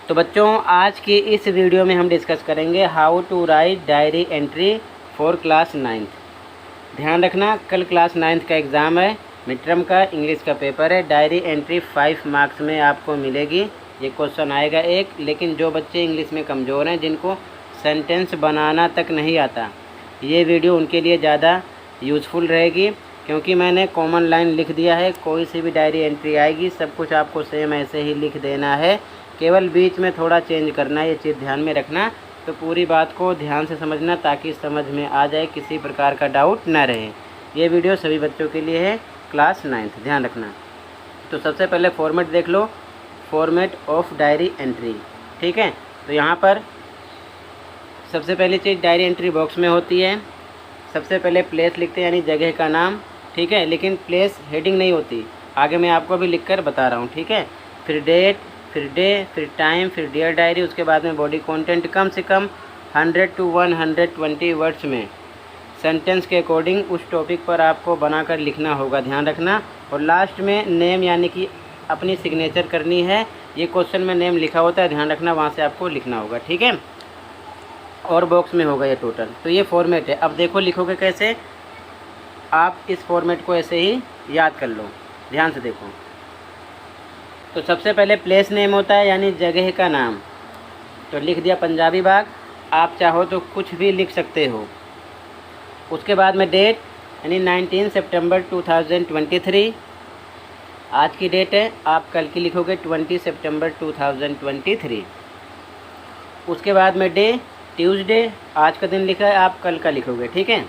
तो बच्चों आज की इस वीडियो में हम डिस्कस करेंगे how to write diary entry for class 9th। ध्यान रखना कल क्लास 9th का एग्ज़ाम है, मिड टर्म का इंग्लिश का पेपर है। डायरी एंट्री 5 मार्क्स में आपको मिलेगी। ये क्वेश्चन आएगा एक, लेकिन जो बच्चे इंग्लिश में कमज़ोर हैं, जिनको सेंटेंस बनाना तक नहीं आता, ये वीडियो उनके लिए ज़्यादा यूज़फुल रहेगी, क्योंकि मैंने कॉमन लाइन लिख दिया है। कोई सी भी डायरी एंट्री आएगी सब कुछ आपको सेम ऐसे ही लिख देना है, केवल बीच में थोड़ा चेंज करना है। ये चीज़ ध्यान में रखना। तो पूरी बात को ध्यान से समझना ताकि समझ में आ जाए, किसी प्रकार का डाउट ना रहे। ये वीडियो सभी बच्चों के लिए है, क्लास 9th, ध्यान रखना। तो सबसे पहले फॉर्मेट देख लो, फॉर्मेट ऑफ डायरी एंट्री। ठीक है, तो यहाँ पर सबसे पहली चीज़ डायरी एंट्री बॉक्स में होती है। सबसे पहले प्लेस लिखते हैं, यानी जगह का नाम। ठीक है, लेकिन प्लेस हेडिंग नहीं होती, आगे मैं आपको अभी लिखकर बता रहा हूँ। ठीक है, फिर डेट, फिर डे, फिर टाइम, फिर डियर डायरी। उसके बाद में बॉडी कंटेंट कम से कम 100 to 120 वर्ड्स में सेंटेंस के अकॉर्डिंग उस टॉपिक पर आपको बनाकर लिखना होगा, ध्यान रखना। और लास्ट में नेम, यानी कि अपनी सिग्नेचर करनी है। ये क्वेश्चन में नेम लिखा होता है, ध्यान रखना, वहाँ से आपको लिखना होगा। ठीक है, और बॉक्स में होगा ये टोटल। तो ये फॉर्मेट है। अब देखो लिखोगे कैसे, आप इस फॉर्मेट को ऐसे ही याद कर लो, ध्यान से देखो। तो सबसे पहले प्लेस नेम होता है, यानी जगह का नाम। तो लिख दिया पंजाबी बाग, आप चाहो तो कुछ भी लिख सकते हो। उसके बाद में डेट, यानी 19 सितंबर 2023, आज की डेट है, आप कल की लिखोगे 20 सितंबर 2023। उसके बाद में डे, ट्यूसडे, आज का दिन लिखा है, आप कल का लिखोगे। ठीक है,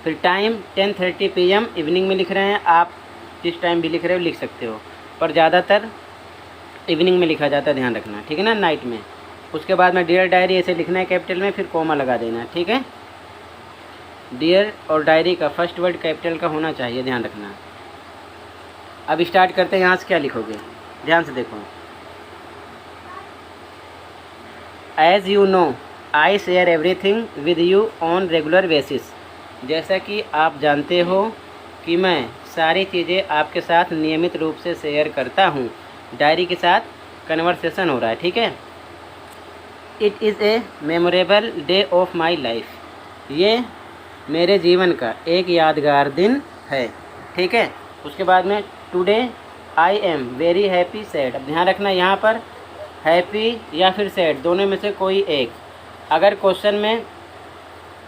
फिर टाइम 10:30 PM, इवनिंग में लिख रहे हैं, आप जिस टाइम भी लिख रहे हो लिख सकते हो, पर ज़्यादातर इवनिंग में लिखा जाता है, ध्यान रखना। ठीक है ना, नाइट में। उसके बाद में डियर डायरी ऐसे लिखना है कैपिटल में, फिर कॉमा लगा देना। ठीक है, डियर और डायरी का फर्स्ट वर्ड कैपिटल का होना चाहिए, ध्यान रखना। अब स्टार्ट करते हैं, यहाँ से क्या लिखोगे, ध्यान से देखो। As you know I share everything with you on regular basis. जैसा कि आप जानते हो कि मैं सारी चीज़ें आपके साथ नियमित रूप से शेयर करता हूँ। डायरी के साथ कन्वर्सेशन हो रहा है। ठीक है, it is a memorable day of my life. ये मेरे जीवन का एक यादगार दिन है। ठीक है, उसके बाद में today I am very happy sad. अब ध्यान रखना, यहाँ पर हैप्पी या फिर सैड, दोनों में से कोई एक। अगर क्वेश्चन में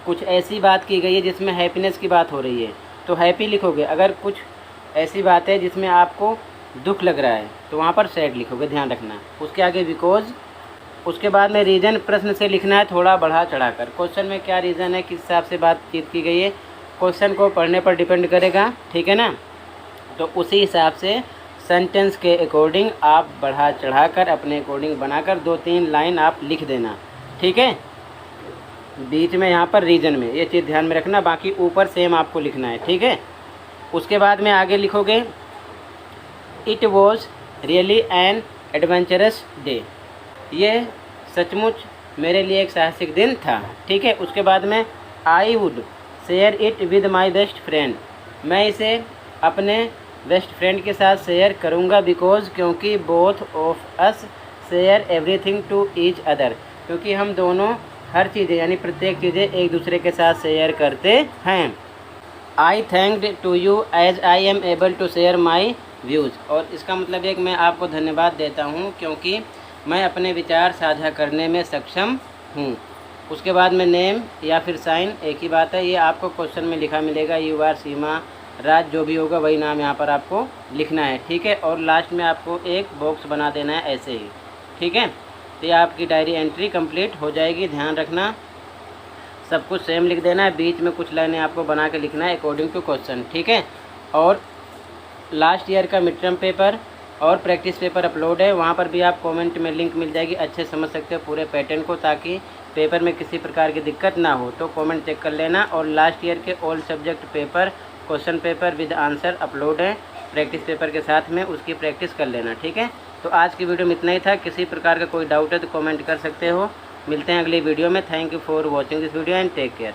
कुछ ऐसी बात की गई है जिसमें हैप्पीनेस की बात हो रही है तो हैप्पी लिखोगे। अगर कुछ ऐसी बात है जिसमें आपको दुख लग रहा है तो वहाँ पर सैड लिखोगे, ध्यान रखना। उसके आगे बिकॉज। उसके बाद में रीज़न प्रश्न से लिखना है, थोड़ा बढ़ा चढ़ाकर। क्वेश्चन में क्या रीज़न है, किस हिसाब से बातचीत की गई है, क्वेश्चन को पढ़ने पर डिपेंड करेगा। ठीक है ना, तो उसी हिसाब से सेंटेंस के अकॉर्डिंग आप बढ़ा चढ़ाकर अपने अकॉर्डिंग बनाकर 2-3 लाइन आप लिख देना। ठीक है, बीच में यहाँ पर रीजन में, ये चीज़ ध्यान में रखना। बाकी ऊपर सेम आपको लिखना है। ठीक है, उसके बाद में आगे लिखोगे it was really an adventurous day. ये सचमुच मेरे लिए एक साहसिक दिन था। ठीक है, उसके बाद में I would share it with my best friend. मैं इसे अपने बेस्ट फ्रेंड के साथ शेयर करूँगा, बिकॉज, क्योंकि both of us share everything to each other. क्योंकि हम दोनों हर चीज़ें, यानी प्रत्येक चीज़ें एक दूसरे के साथ शेयर करते हैं। I thanked to you as I am able to share my views. और इसका मतलब है कि मैं आपको धन्यवाद देता हूँ क्योंकि मैं अपने विचार साझा करने में सक्षम हूँ। उसके बाद में नेम या फिर साइन, एक ही बात है, ये आपको क्वेश्चन में लिखा मिलेगा। यू आर, सीमा, राज, जो भी होगा वही नाम यहाँ पर आपको लिखना है। ठीक है, और लास्ट में आपको एक बॉक्स बना देना है ऐसे ही। ठीक है, तो ये आपकी डायरी एंट्री कंप्लीट हो जाएगी। ध्यान रखना, सब कुछ सेम लिख देना है, बीच में कुछ लाइनें आपको बना के लिखना है अकॉर्डिंग टू क्वेश्चन। ठीक है, और लास्ट ईयर का मिड टर्म पेपर और प्रैक्टिस पेपर अपलोड है, वहाँ पर भी आप कमेंट में लिंक मिल जाएगी, अच्छे समझ सकते हो पूरे पैटर्न को, ताकि पेपर में किसी प्रकार की दिक्कत ना हो। तो कमेंट चेक कर लेना। और लास्ट ईयर के all subject paper, question paper with answer upload है प्रैक्टिस पेपर के साथ में, उसकी प्रैक्टिस कर लेना। ठीक है, तो आज की वीडियो में इतना ही था। किसी प्रकार का कोई डाउट है तो कमेंट कर सकते हो। मिलते हैं अगली वीडियो में। Thank you for watching this video and take care.